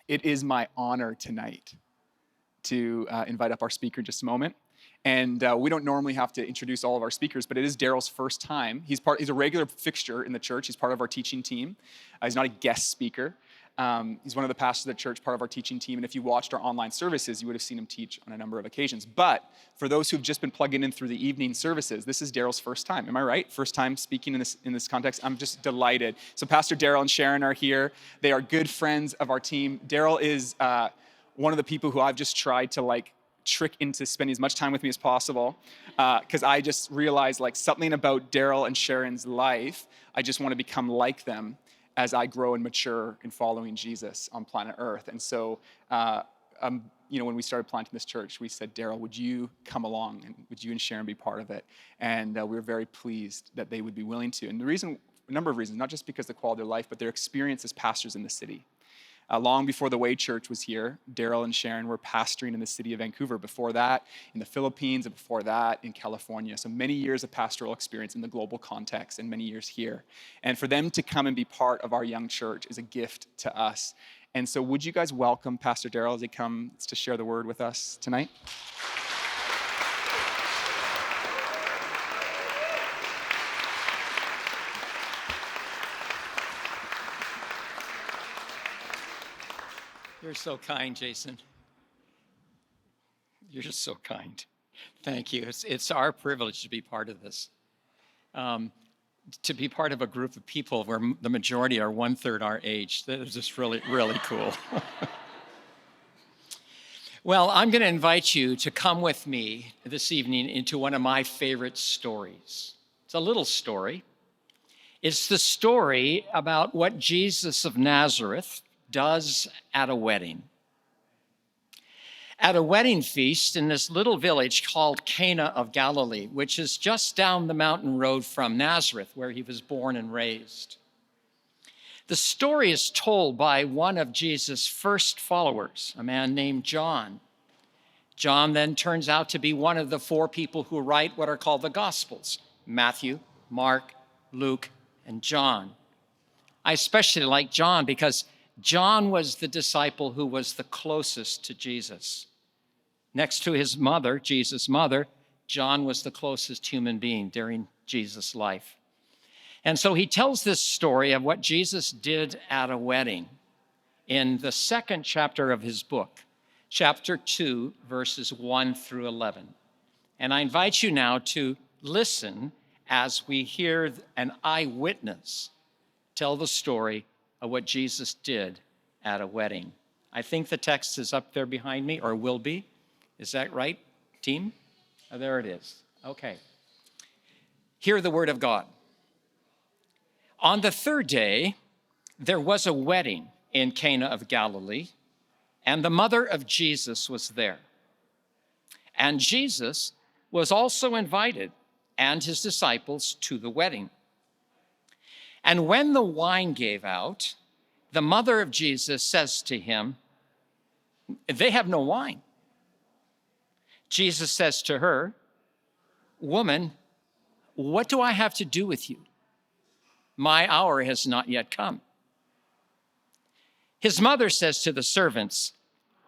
It is my honor tonight to invite up our speaker in just a moment. And we don't normally have to introduce all of our speakers, but it is Darrell's first time. He's a regular fixture in the church. He's part of our teaching team. He's not a guest speaker. He's one of the pastors of the church, part of our teaching team. And if you watched our online services, you would have seen him teach on a number of occasions. But for those who've just been plugging in through the evening services, this is Darrell's first time. Am I right? First time speaking in this context. I'm just delighted. So Pastor Darrell and Sharon are here. They are good friends of our team. Darrell is one of the people who I've just tried to trick into spending as much time with me as possible, because I just realized something about Darrell and Sharon's life. I just want to become like them as I grow and mature in following Jesus on planet Earth. And so, when we started planting this church, we said, Darrell, would you come along, and would you and Sharon be part of it? And we were very pleased that they would be willing to. And a number of reasons, not just because of the quality of their life, but their experience as pastors in the city. Long before the Way Church was here, Darrell and Sharon were pastoring in the city of Vancouver. Before that, in the Philippines, and before that, in California. So many years of pastoral experience in the global context, and many years here. And for them to come and be part of our young church is a gift to us. And so would you guys welcome Pastor Darrell as he comes to share the word with us tonight? You're so kind, Jason. You're just so kind. Thank you. It's our privilege to be part of this. To be part of a group of people where the majority are 1/3 our age. That is just really, really cool. Well, I'm going to invite you to come with me this evening into one of my favorite stories. It's a little story. It's the story about what Jesus of Nazareth does at a wedding. At a wedding feast in this little village called Cana of Galilee, which is just down the mountain road from Nazareth, where he was born and raised. The story is told by one of Jesus' first followers, a man named John. John then turns out to be one of the 4 people who write what are called the Gospels: Matthew, Mark, Luke, and John. I especially like John because John was the disciple who was the closest to Jesus. Next to his mother, Jesus' mother, John was the closest human being during Jesus' life. And so he tells this story of what Jesus did at a wedding in the 2nd chapter of his book, chapter 2, verses 1 through 11. And I invite you now to listen as we hear an eyewitness tell the story of what Jesus did at a wedding. I think the text is up there behind me, or will be. Is that right, team? Oh, there it is. Okay. Hear the word of God. On the 3rd day, there was a wedding in Cana of Galilee, and the mother of Jesus was there. And Jesus was also invited, and his disciples, to the wedding. And when the wine gave out, the mother of Jesus says to him, "They have no wine." Jesus says to her, "Woman, what do I have to do with you? My hour has not yet come." His mother says to the servants,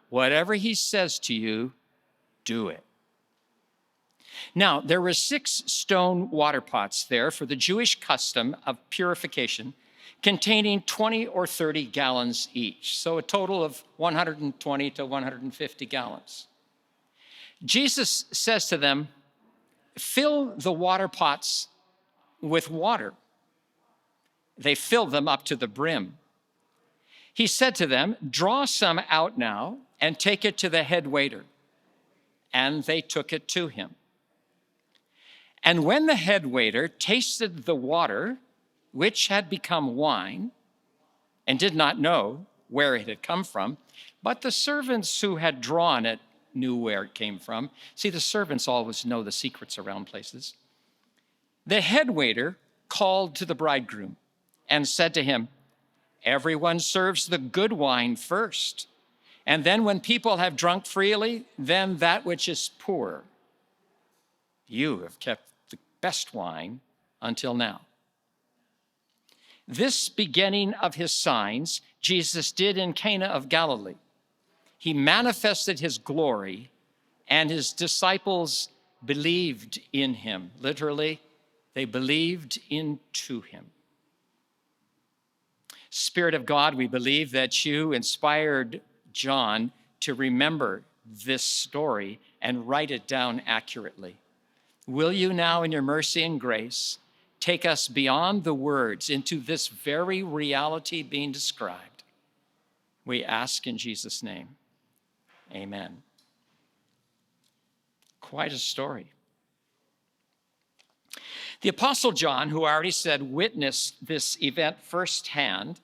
"Whatever he says to you, do it." Now, there were 6 stone water pots there for the Jewish custom of purification, containing 20 or 30 gallons each, so a total of 120 to 150 gallons. Jesus says to them, "Fill the water pots with water." They filled them up to the brim. He said to them, "Draw some out now and take it to the head waiter." And they took it to him. And when the head waiter tasted the water, which had become wine, and did not know where it had come from, but the servants who had drawn it knew where it came from. See, the servants always know the secrets around places. The head waiter called to the bridegroom and said to him, "Everyone serves the good wine first, and then when people have drunk freely, then that which is poor. You have kept the best wine until now." This beginning of his signs, Jesus did in Cana of Galilee. He manifested his glory, and his disciples believed in him. Literally, they believed into him. Spirit of God, we believe that you inspired John to remember this story and write it down accurately. Will you now, in your mercy and grace, take us beyond the words into this very reality being described? We ask in Jesus' name. Amen. Quite a story. The Apostle John, who I already said witnessed this event firsthand,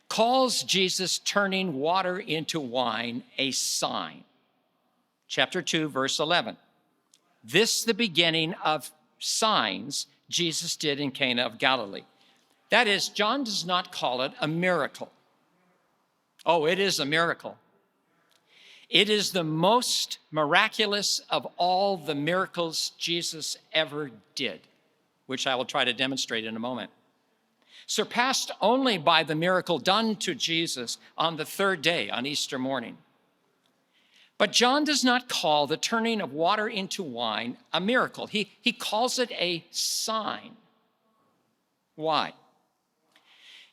calls Jesus turning water into wine a sign. Chapter 2, verse 11. This the beginning of signs Jesus did in Cana of Galilee. That is, John does not call it a miracle. Oh, it is a miracle. It is the most miraculous of all the miracles Jesus ever did, which I will try to demonstrate in a moment. Surpassed only by the miracle done to Jesus on the third day, on Easter morning. But John does not call the turning of water into wine a miracle. He calls it a sign. Why?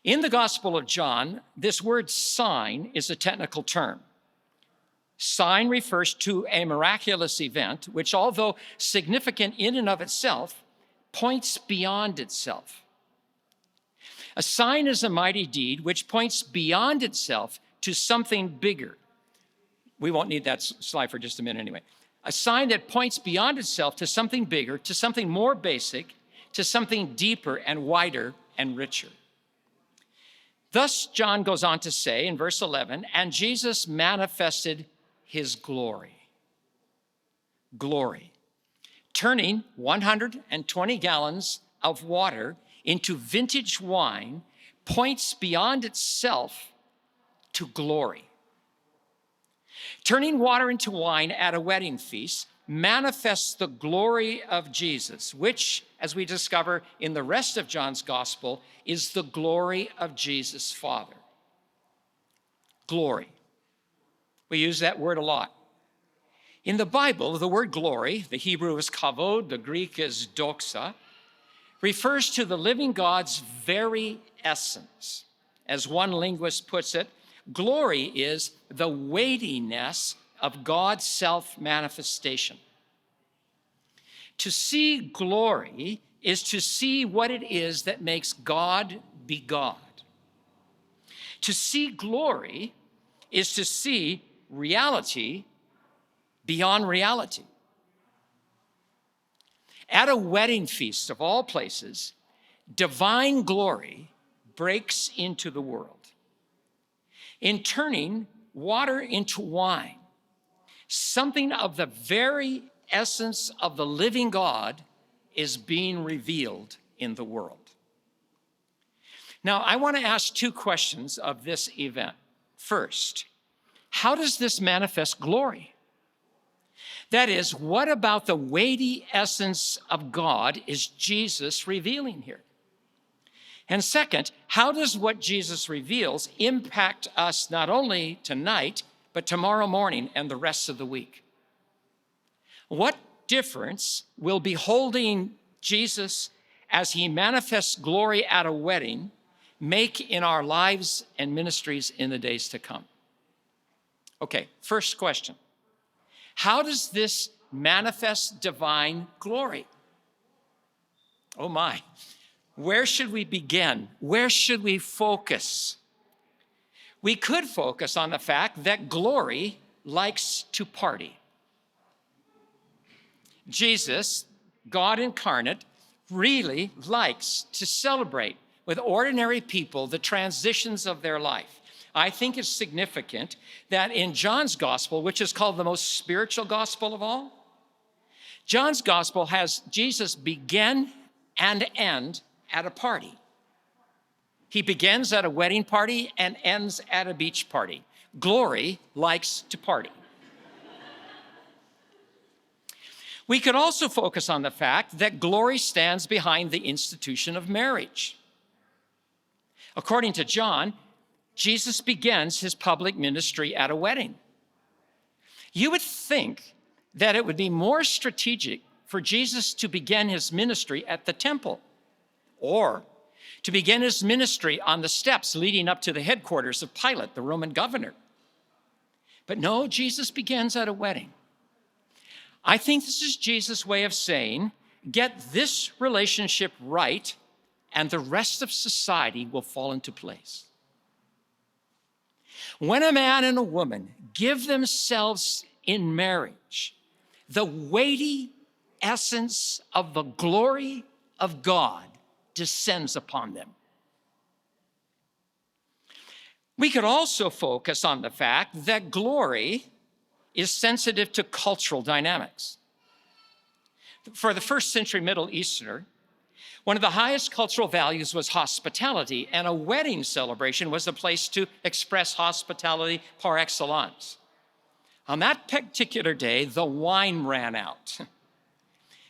In the Gospel of John, this word sign is a technical term. Sign refers to a miraculous event, which, although significant in and of itself, points beyond itself. A sign is a mighty deed which points beyond itself to something bigger. We won't need that slide for just a minute anyway. A sign that points beyond itself to something bigger, to something more basic, to something deeper and wider and richer. Thus, John goes on to say in verse 11, and Jesus manifested his glory. Glory. Turning 120 gallons of water into vintage wine points beyond itself to glory. Turning water into wine at a wedding feast manifests the glory of Jesus, which, as we discover in the rest of John's gospel, is the glory of Jesus' Father. Glory. We use that word a lot. In the Bible, the word glory, the Hebrew is kavod, the Greek is doxa, refers to the living God's very essence. As one linguist puts it, glory is the weightiness of God's self-manifestation. To see glory is to see what it is that makes God be God. To see glory is to see reality beyond reality. At a wedding feast of all places, divine glory breaks into the world. In turning water into wine, something of the very essence of the living God is being revealed in the world. Now, I want to ask two questions of this event. First, how does this manifest glory? That is, what about the weighty essence of God is Jesus revealing here? And second, how does what Jesus reveals impact us not only tonight, but tomorrow morning and the rest of the week? What difference will beholding Jesus as he manifests glory at a wedding make in our lives and ministries in the days to come? Okay, first question. How does this manifest divine glory? Oh my, where should we begin? Where should we focus? We could focus on the fact that glory likes to party. Jesus, God incarnate, really likes to celebrate with ordinary people the transitions of their life. I think it's significant that in John's gospel, which is called the most spiritual gospel of all, John's gospel has Jesus begin and end at a party. He begins at a wedding party and ends at a beach party. Glory likes to party. We could also focus on the fact that glory stands behind the institution of marriage. According to John, Jesus begins his public ministry at a wedding. You would think that it would be more strategic for Jesus to begin his ministry at the temple, or to begin his ministry on the steps leading up to the headquarters of Pilate, the Roman governor. But no, Jesus begins at a wedding. I think this is Jesus' way of saying, get this relationship right, and the rest of society will fall into place. When a man and a woman give themselves in marriage, the weighty essence of the glory of God descends upon them. We could also focus on the fact that glory is sensitive to cultural dynamics. For the first century Middle Easterner, one of the highest cultural values was hospitality, and a wedding celebration was a place to express hospitality par excellence. On that particular day, the wine ran out.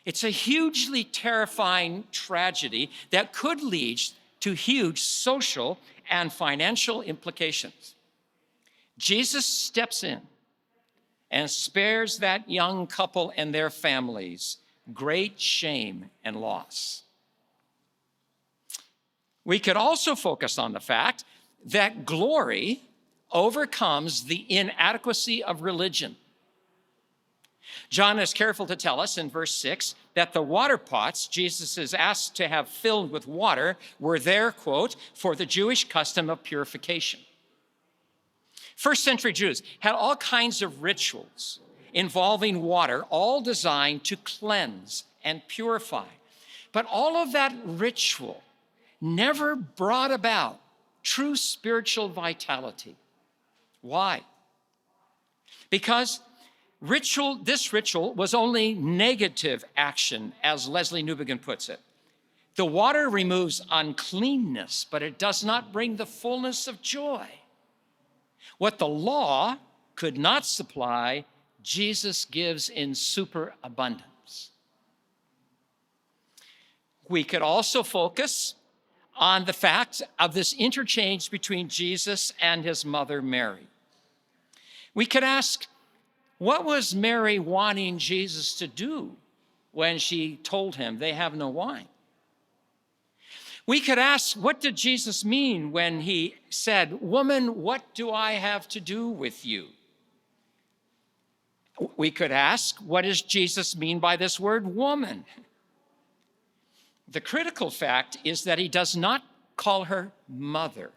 It's a hugely terrifying tragedy that could lead to huge social and financial implications. Jesus steps in and spares that young couple and their families great shame and loss. We could also focus on the fact that glory overcomes the inadequacy of religion. John is careful to tell us in verse 6 that the water pots Jesus is asked to have filled with water were there, quote, for the Jewish custom of purification. First century Jews had all kinds of rituals involving water, all designed to cleanse and purify. But all of that ritual never brought about true spiritual vitality. Why? Because this ritual was only negative action, as Leslie Newbigin puts it. The water removes uncleanness, but it does not bring the fullness of joy. What the law could not supply, Jesus gives in superabundance. We could also focus on the fact of this interchange between Jesus and his mother Mary. We could ask, what was Mary wanting Jesus to do when she told him they have no wine? We could ask, what did Jesus mean when he said, "Woman, what do I have to do with you?" We could ask, what does Jesus mean by this word woman? The critical fact is that he does not call her mother.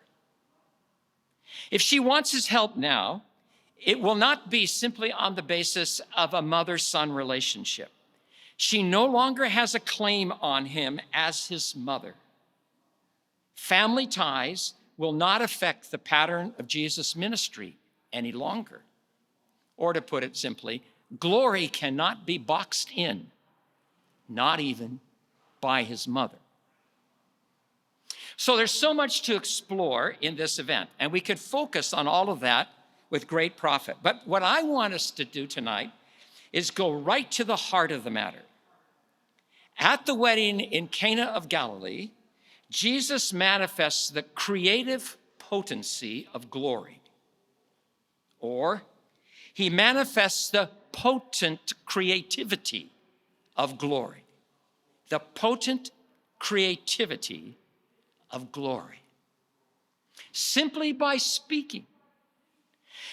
If she wants his help now, it will not be simply on the basis of a mother-son relationship. She no longer has a claim on him as his mother. Family ties will not affect the pattern of Jesus' ministry any longer. Or to put it simply, glory cannot be boxed in, not even by his mother. So there's so much to explore in this event, and we could focus on all of that with great profit. But what I want us to do tonight is go right to the heart of the matter. At the wedding in Cana of Galilee, Jesus manifests the creative potency of glory. Or he manifests the potent creativity of glory. The potent creativity of glory. Simply by speaking,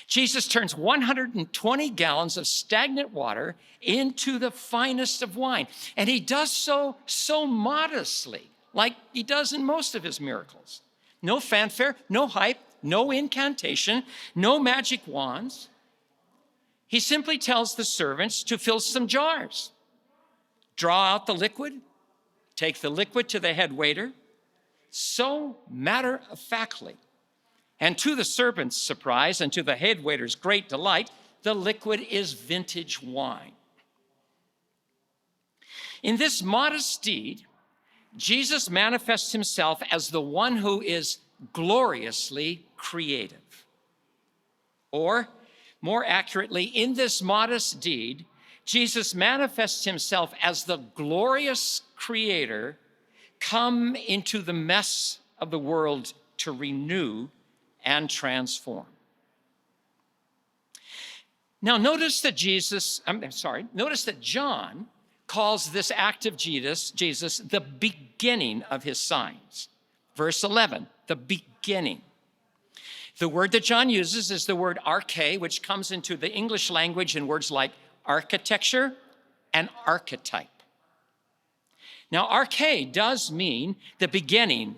Jesus turns 120 gallons of stagnant water into the finest of wine. And he does so modestly, like he does in most of his miracles. No fanfare, no hype, no incantation, no magic wands. He simply tells the servants to fill some jars, draw out the liquid, take the liquid to the head waiter, so matter-of-factly. And to the servant's surprise and to the head waiter's great delight, the liquid is vintage wine. In this modest deed, Jesus manifests himself as the one who is gloriously creative. Or, more accurately, in this modest deed, Jesus manifests himself as the glorious creator come into the mess of the world to renew and transform. Now, notice that John calls this act of Jesus the beginning of his signs. Verse 11, the beginning. The word that John uses is the word arche, which comes into the English language in words like architecture and archetype. Now, arche does mean the beginning,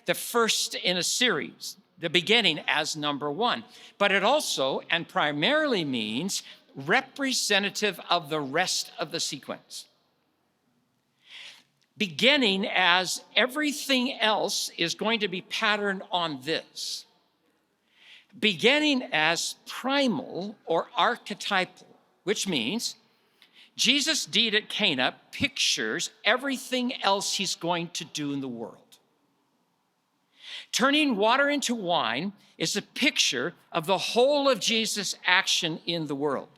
the first in a series, the beginning as number one. But it also and primarily means representative of the rest of the sequence. Beginning as everything else is going to be patterned on this. Beginning as primal or archetypal, which means Jesus' deed at Cana pictures everything else he's going to do in the world. Turning water into wine is a picture of the whole of Jesus' action in the world.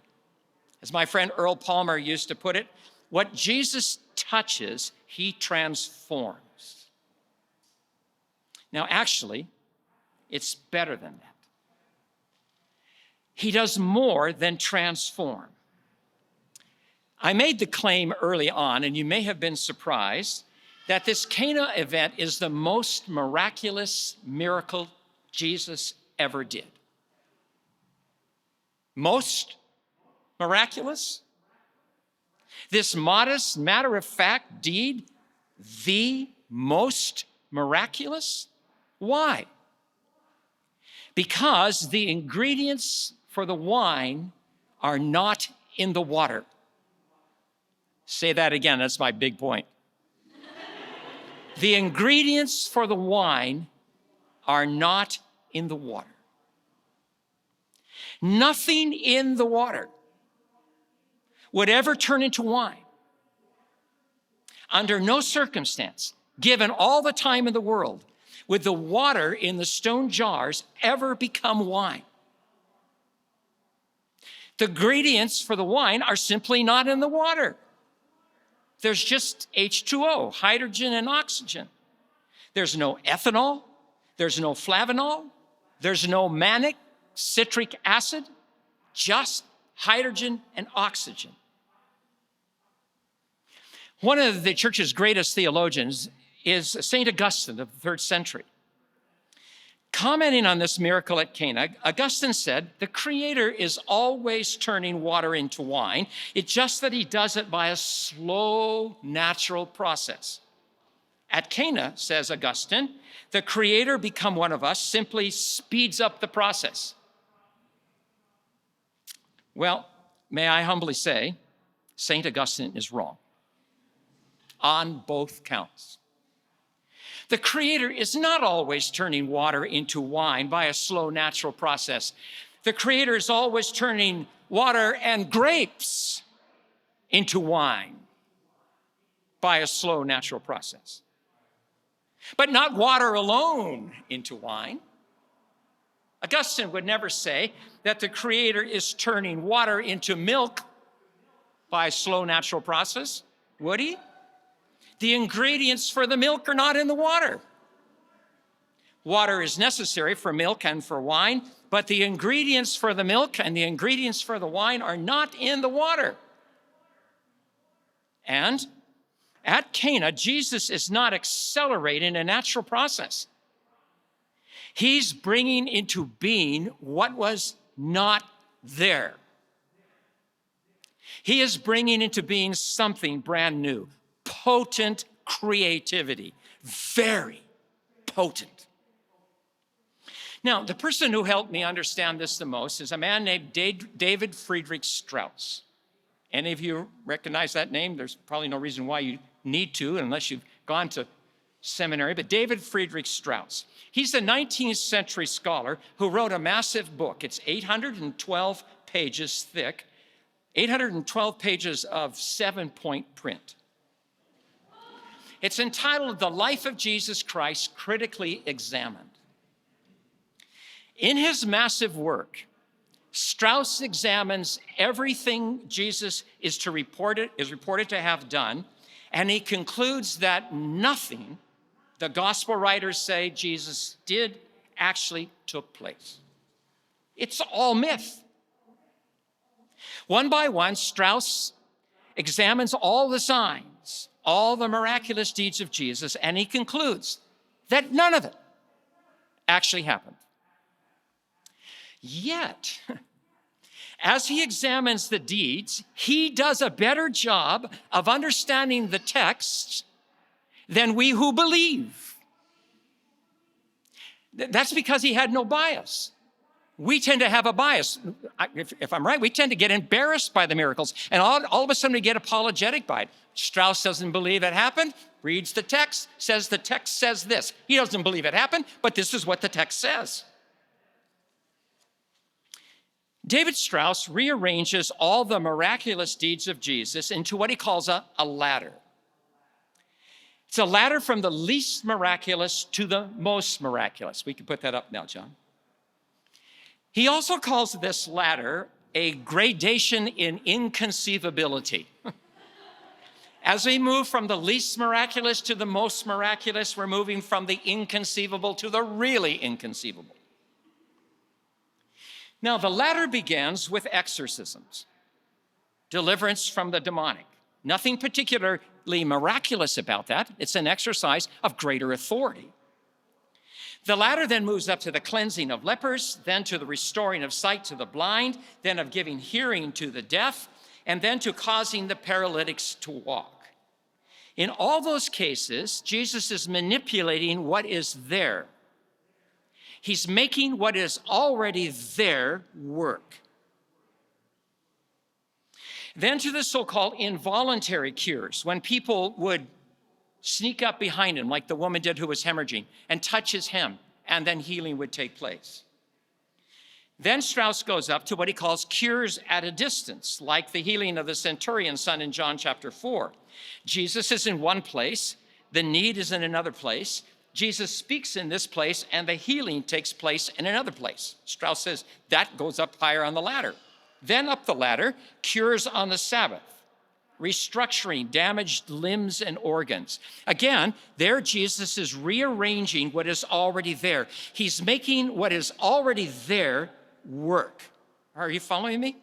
As my friend Earl Palmer used to put it, what Jesus touches, he transforms. Now, actually, it's better than that. He does more than transform. I made the claim early on, and you may have been surprised, that this Cana event is the most miraculous miracle Jesus ever did. Most miraculous? This modest, matter-of-fact deed, the most miraculous? Why? Because the ingredients for the wine are not in the water. Say that again, that's my big point. The ingredients for the wine are not in the water. Nothing in the water would ever turn into wine. Under no circumstance, given all the time in the world, would the water in the stone jars ever become wine. The ingredients for the wine are simply not in the water. There's just H2O, hydrogen and oxygen. There's no ethanol. There's no flavanol. There's no mannix, citric acid, just hydrogen and oxygen. One of the church's greatest theologians is St. Augustine of the 3rd century. Commenting on this miracle at Cana, Augustine said, the Creator is always turning water into wine. It's just that he does it by a slow, natural process. At Cana, says Augustine, the Creator become one of us simply speeds up the process. Well, may I humbly say, St. Augustine is wrong on both counts. The Creator is not always turning water into wine by a slow natural process. The Creator is always turning water and grapes into wine by a slow natural process. But not water alone into wine. Augustine would never say that the Creator is turning water into milk by a slow natural process, would he? The ingredients for the milk are not in the water. Water is necessary for milk and for wine, but the ingredients for the milk and the ingredients for the wine are not in the water. And at Cana, Jesus is not accelerating a natural process. He's bringing into being what was not there. He is bringing into being something brand new. Potent creativity, very potent. Now, the person who helped me understand this the most is a man named David Friedrich Strauss. Any of you recognize that name? There's probably no reason why you need to unless you've gone to seminary, but David Friedrich Strauss. He's a 19th century scholar who wrote a massive book. It's 812 pages thick, 812 pages of 7-point print. It's entitled The Life of Jesus Christ Critically Examined. In his massive work, Strauss examines everything Jesus is reported to have done, and he concludes that nothing the gospel writers say Jesus did actually took place. It's all myth. One by one, Strauss examines all the signs, all the miraculous deeds of Jesus, and he concludes that none of it actually happened. Yet, as he examines the deeds, he does a better job of understanding the text than we who believe. That's because he had no bias. We tend to have a bias. If I'm right, we tend to get embarrassed by the miracles, and all of a sudden we get apologetic by it. Strauss doesn't believe it happened, reads the text, says the text says this. He doesn't believe it happened, but this is what the text says. David Strauss rearranges all the miraculous deeds of Jesus into what he calls a ladder. It's a ladder from the least miraculous to the most miraculous. We can put that up now, John. He also calls this ladder a gradation in inconceivability. As we move from the least miraculous to the most miraculous, we're moving from the inconceivable to the really inconceivable. Now, the ladder begins with exorcisms, deliverance from the demonic. Nothing particularly miraculous about that. It's an exercise of greater authority. The ladder then moves up to the cleansing of lepers, then to the restoring of sight to the blind, then of giving hearing to the deaf, and then to causing the paralytics to walk. In all those cases, Jesus is manipulating what is there. He's making what is already there work. Then to the so-called involuntary cures, when people would sneak up behind him, like the woman did who was hemorrhaging, and touch his hem, and then healing would take place. Then Strauss goes up to what he calls cures at a distance, like the healing of the centurion's son in John chapter 4. Jesus is in one place, the need is in another place. Jesus speaks in this place, and the healing takes place in another place. Strauss says that goes up higher on the ladder. Then up the ladder, cures on the Sabbath, restructuring damaged limbs and organs. Again, there Jesus is rearranging what is already there. He's making what is already there work. Are you following me?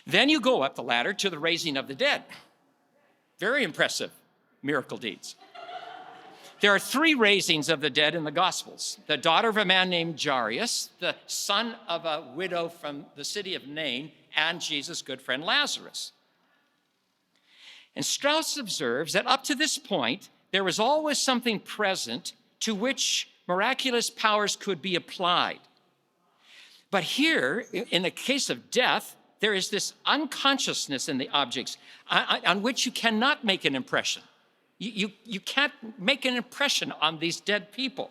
Then you go up the ladder to the raising of the dead. Very impressive miracle deeds. There are 3 raisings of the dead in the Gospels. The daughter of a man named Jairus, the son of a widow from the city of Nain, and Jesus' good friend Lazarus. And Strauss observes that up to this point, there was always something present to which miraculous powers could be applied. But here, in the case of death, there is this unconsciousness in the objects on which you cannot make an impression. You can't make an impression on these dead people.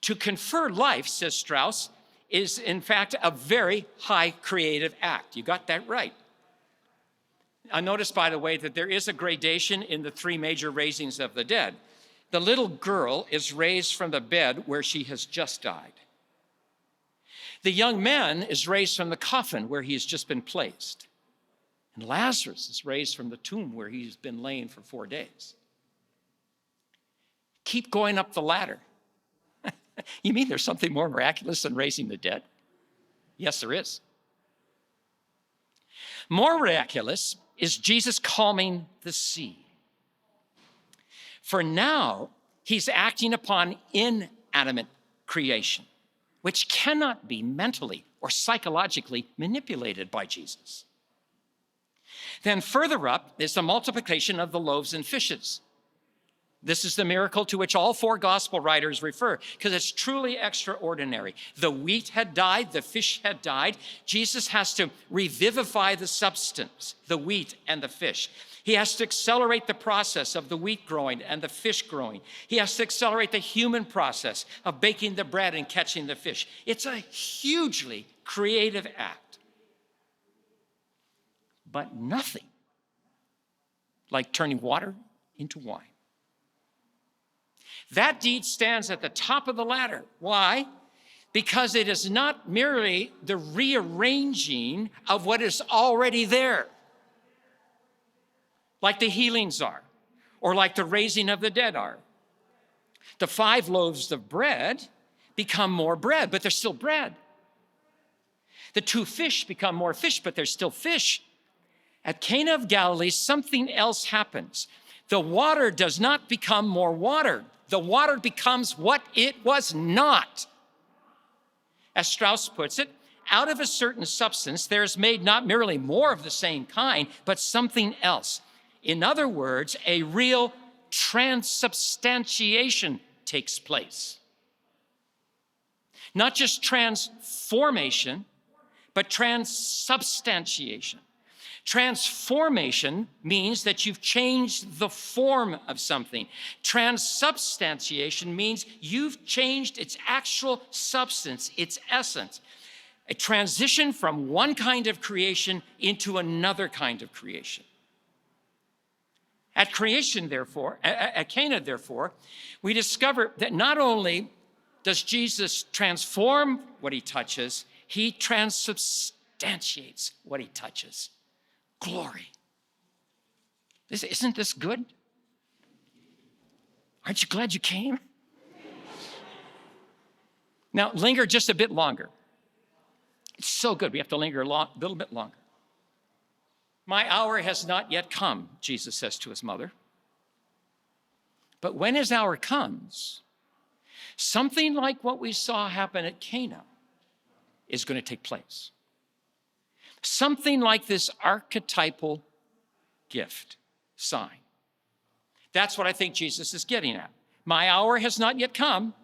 To confer life, says Strauss, is in fact a very high creative act. You got that right. I notice, by the way, that there is a gradation in the 3 major raisings of the dead. The little girl is raised from the bed where she has just died. The young man is raised from the coffin where he has just been placed. And Lazarus is raised from the tomb where he's been laying for 4 days. Keep going up the ladder. You mean there's something more miraculous than raising the dead? Yes, there is. More miraculous is Jesus calming the sea. For now, he's acting upon inanimate creation, which cannot be mentally or psychologically manipulated by Jesus. Then further up is the multiplication of the loaves and fishes. This is the miracle to which all 4 gospel writers refer, because it's truly extraordinary. The wheat had died, the fish had died. Jesus has to revivify the substance, the wheat and the fish. He has to accelerate the process of the wheat growing and the fish growing. He has to accelerate the human process of baking the bread and catching the fish. It's a hugely creative act. But nothing like turning water into wine. That deed stands at the top of the ladder. Why? Because it is not merely the rearranging of what is already there, like the healings are, or like the raising of the dead are. The 5 loaves of bread become more bread, but they're still bread. The 2 fish become more fish, but they're still fish. At Cana of Galilee, something else happens. The water does not become more water. The water becomes what it was not. As Strauss puts it, out of a certain substance, there is made not merely more of the same kind, but something else. In other words, a real transubstantiation takes place. Not just transformation, but transubstantiation. Transformation means that you've changed the form of something. Transubstantiation means you've changed its actual substance, its essence. A transition from one kind of creation into another kind of creation. At creation, therefore, at Cana, therefore, we discover that not only does Jesus transform what he touches, he transubstantiates what he touches. Glory. Isn't this good? Aren't you glad you came? Now, linger just a bit longer. It's so good. We have to linger a little bit longer. My hour has not yet come, Jesus says to his mother. But when his hour comes, something like what we saw happen at Cana is going to take place. Something like this archetypal gift, sign. That's what I think Jesus is getting at. My hour has not yet come,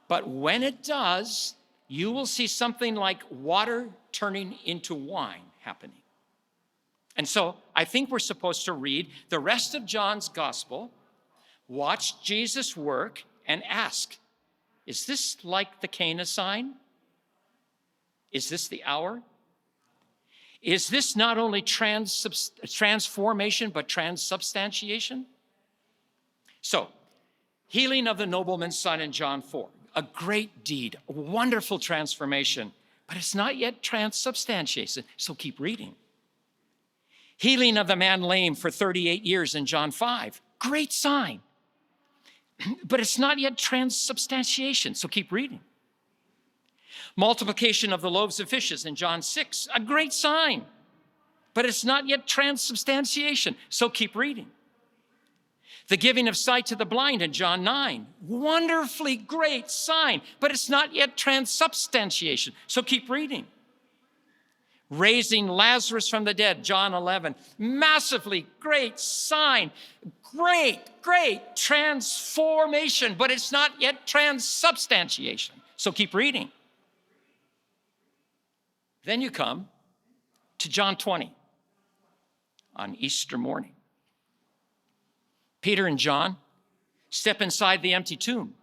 but when it does, you will see something like water turning into wine happening. And so I think we're supposed to read the rest of John's gospel, watch Jesus work, and ask, is this like the Cana sign? Is this the hour? Is this not only transformation, but transubstantiation? So, healing of the nobleman's son in John 4, a great deed, a wonderful transformation, but it's not yet transubstantiation, so keep reading. Healing of the man lame for 38 years in John 5, great sign, but it's not yet transubstantiation, so keep reading. Multiplication of the loaves of fishes in John 6, a great sign, but it's not yet transubstantiation, so keep reading. The giving of sight to the blind in John 9, wonderfully great sign, but it's not yet transubstantiation, so keep reading. Raising Lazarus from the dead, John 11, massively great sign, great transformation, but it's not yet transubstantiation, so keep reading. Then you come to John 20 on Easter morning. Peter and John step inside the empty tomb.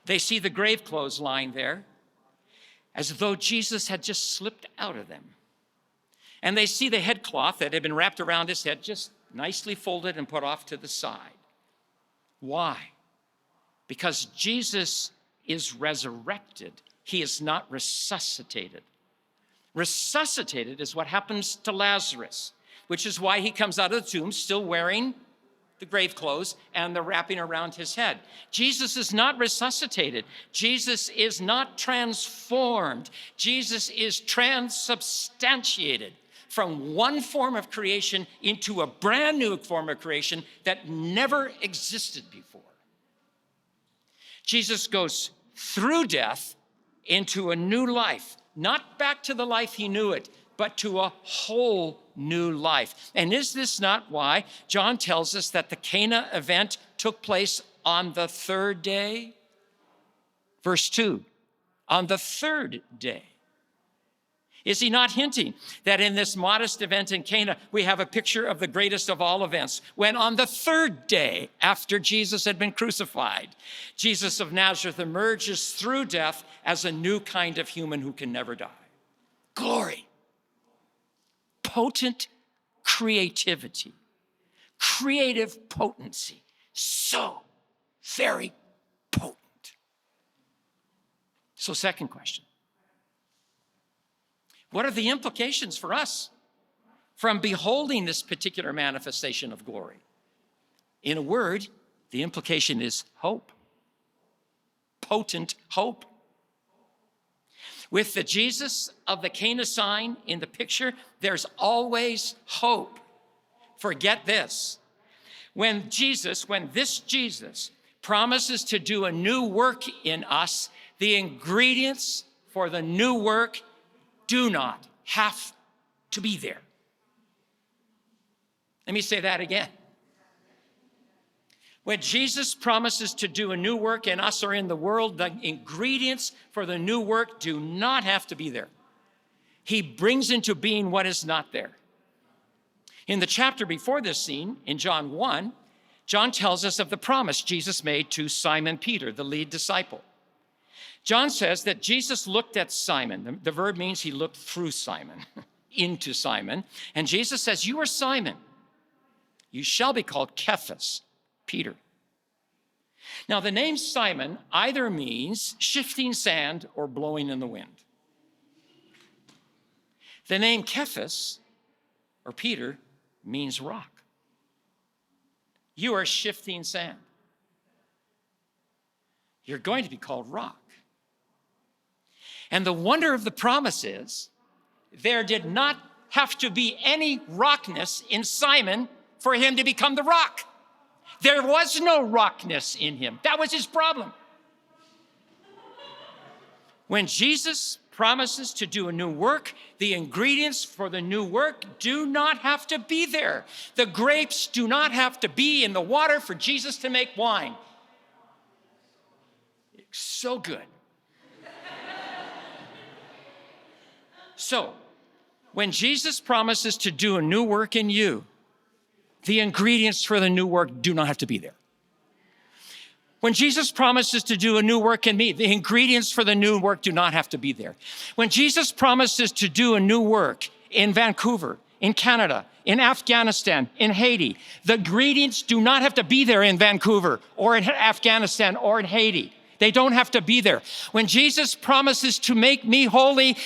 They see the grave clothes lying there as though Jesus had just slipped out of them. And they see the headcloth that had been wrapped around his head just nicely folded and put off to the side. Why? Because Jesus is resurrected. He is not resuscitated. Resuscitated is what happens to Lazarus, which is why he comes out of the tomb still wearing the grave clothes and the wrapping around his head. Jesus is not resuscitated. Jesus is not transformed. Jesus is transubstantiated from one form of creation into a brand new form of creation that never existed before. Jesus goes through death into a new life. Not back to the life he knew it, but to a whole new life. And is this not why John tells us that the Cana event took place on the 3rd day? Verse 2, on the 3rd day. Is he not hinting that in this modest event in Cana, we have a picture of the greatest of all events, when on the 3rd day after Jesus had been crucified, Jesus of Nazareth emerges through death as a new kind of human who can never die. Glory. Potent creativity. Creative potency. So very potent. So, second question. What are the implications for us from beholding this particular manifestation of glory? In a word, the implication is hope. Potent hope. With the Jesus of the Cana sign in the picture, there's always hope. Forget this. When this Jesus promises to do a new work in us, the ingredients for the new work do not have to be there. Let me say that again. When Jesus promises to do a new work in us or in the world, the ingredients for the new work do not have to be there. He brings into being what is not there. In the chapter before this scene, in John 1, John tells us of the promise Jesus made to Simon Peter, the lead disciple. John says that Jesus looked at Simon. The verb means he looked through Simon, into Simon. And Jesus says, "You are Simon. You shall be called Cephas," Peter. Now, the name Simon either means shifting sand or blowing in the wind. The name Cephas, or Peter, means rock. You are shifting sand. You're going to be called rock. And the wonder of the promise is there did not have to be any rockness in Simon for him to become the rock. There was no rockness in him. That was his problem. When Jesus promises to do a new work, the ingredients for the new work do not have to be there. The grapes do not have to be in the water for Jesus to make wine. It's so good. So, when Jesus promises to do a new work in you, the ingredients for the new work do not have to be there. When Jesus promises to do a new work in me, the ingredients for the new work do not have to be there. When Jesus promises to do a new work in Vancouver, in Canada, in Afghanistan, in Haiti, the ingredients do not have to be there in Vancouver or in Afghanistan or in Haiti. They don't have to be there. When Jesus promises to make me holy,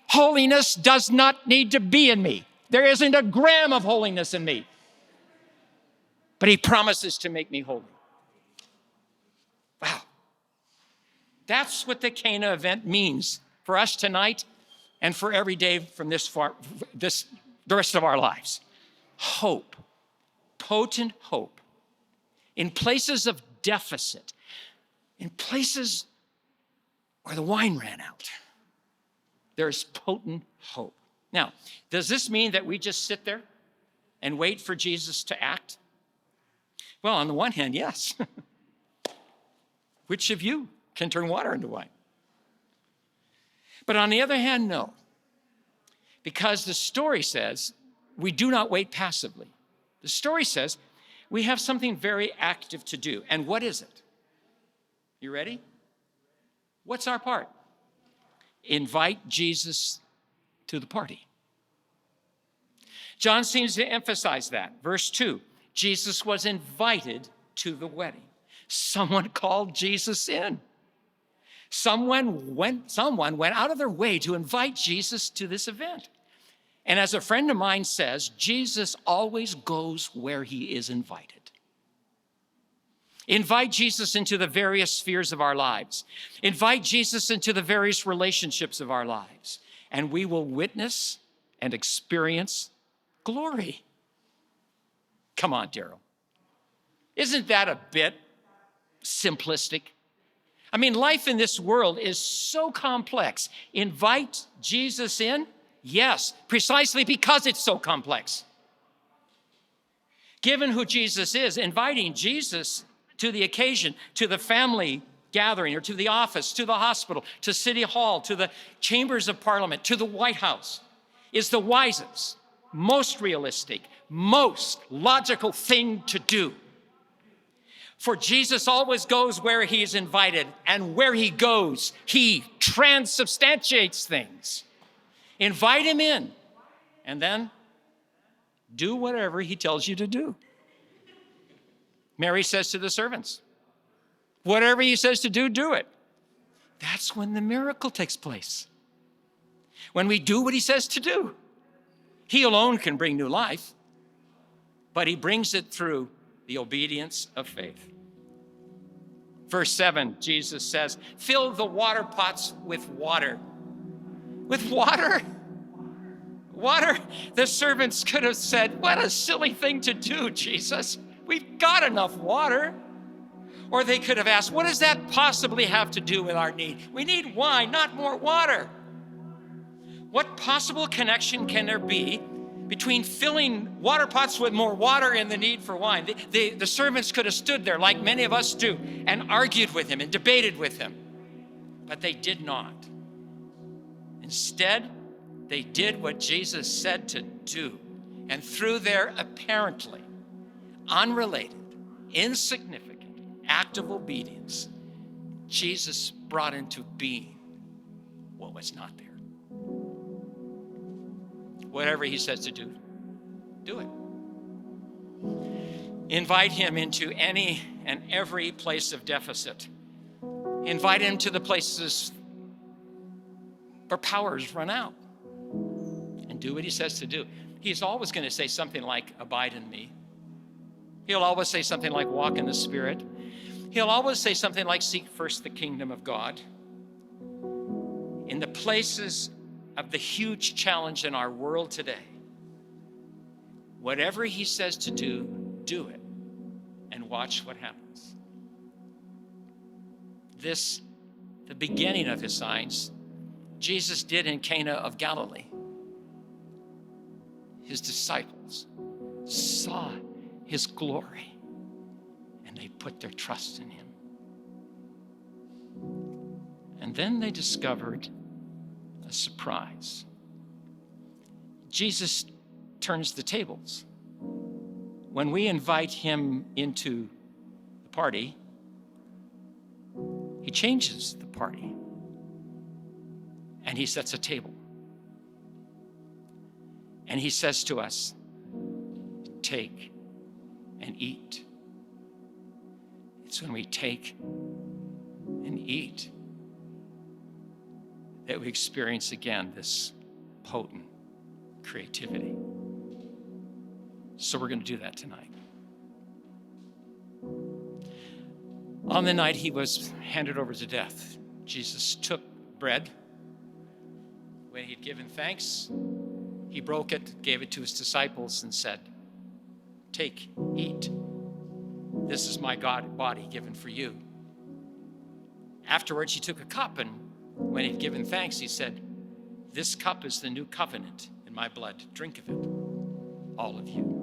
holiness does not need to be in me. There isn't a gram of holiness in me. But he promises to make me holy. Wow. That's what the Cana event means for us tonight and for every day from the rest of our lives. Hope, potent hope. In places of deficit, in places where the wine ran out, there's potent hope. Now, does this mean that we just sit there and wait for Jesus to act? Well, on the one hand, yes. Which of you can turn water into wine? But on the other hand, no. Because the story says we do not wait passively. The story says we have something very active to do. And what is it? You ready? What's our part? Invite Jesus to the party. John seems to emphasize that. Verse 2, Jesus was invited to the wedding. Someone called Jesus in. Someone went out of their way to invite Jesus to this event. And as a friend of mine says, Jesus always goes where he is invited. Invite Jesus into the various spheres of our lives. Invite Jesus into the various relationships of our lives. And we will witness and experience glory. Come on, Darrell. Isn't that a bit simplistic? I mean, life in this world is so complex. Invite Jesus in? Yes, precisely because it's so complex. Given who Jesus is, inviting Jesus to the occasion, to the family gathering, or to the office, to the hospital, to City Hall, to the chambers of Parliament, to the White House, is the wisest, most realistic, most logical thing to do. For Jesus always goes where he is invited, and where he goes, he transubstantiates things. Invite him in, and then do whatever he tells you to do. Mary says to the servants, whatever he says to do, do it. That's when the miracle takes place. When we do what he says to do. He alone can bring new life, but he brings it through the obedience of faith. Verse 7, Jesus says, fill the water pots with water. With water? Water? The servants could have said, what a silly thing to do, Jesus. We've got enough water. Or they could have asked, what does that possibly have to do with our need? We need wine, not more water. What possible connection can there be between filling water pots with more water and the need for wine? The servants could have stood there like many of us do and argued with him and debated with him, but they did not. Instead, they did what Jesus said to do, and through their apparently unrelated, insignificant act of obedience, Jesus brought into being what was not there. Whatever he says to do, do it. Invite him into any and every place of deficit. Invite him to the places where powers run out, and do what he says to do. He's always going to say something like, abide in me. He'll always say something like, walk in the Spirit. He'll always say something like, seek first the kingdom of God. In the places of the huge challenge in our world today, whatever he says to do, do it, and watch what happens. This, the beginning of his signs, Jesus did in Cana of Galilee. His disciples saw his glory, and they put their trust in him. And then they discovered a surprise. Jesus turns the tables. When we invite him into the party, he changes the party, and he sets a table. And he says to us, take and eat. It's when we take and eat that we experience again this potent creativity. So we're going to do that tonight. On the night he was handed over to death, Jesus took bread. When he'd given thanks, he broke it, gave it to his disciples, and said, take, eat. This is my body given for you. Afterwards, he took a cup, and when he'd given thanks, he said, this cup is the new covenant in my blood. Drink of it, all of you.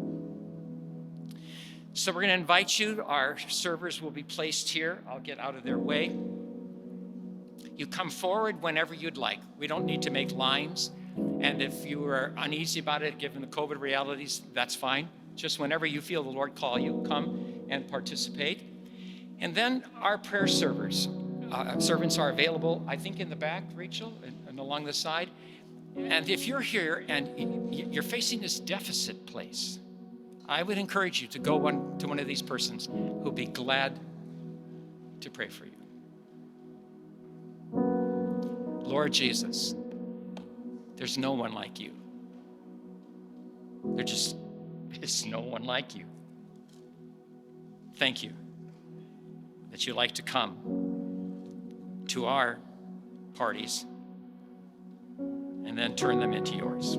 So we're going to invite you. Our servers will be placed here. I'll get out of their way. You come forward whenever you'd like. We don't need to make lines. And if you are uneasy about it, given the COVID realities, that's fine. Just whenever you feel the Lord call you, come and participate. And then our prayer servants are available, I think, in the back, Rachel, and along the side. And if you're here and you're facing this deficit place, I would encourage you to go to one of these persons who'll be glad to pray for you. Lord Jesus, there's no one like you. There just is no one like you. Thank you that you like to come to our parties and then turn them into yours.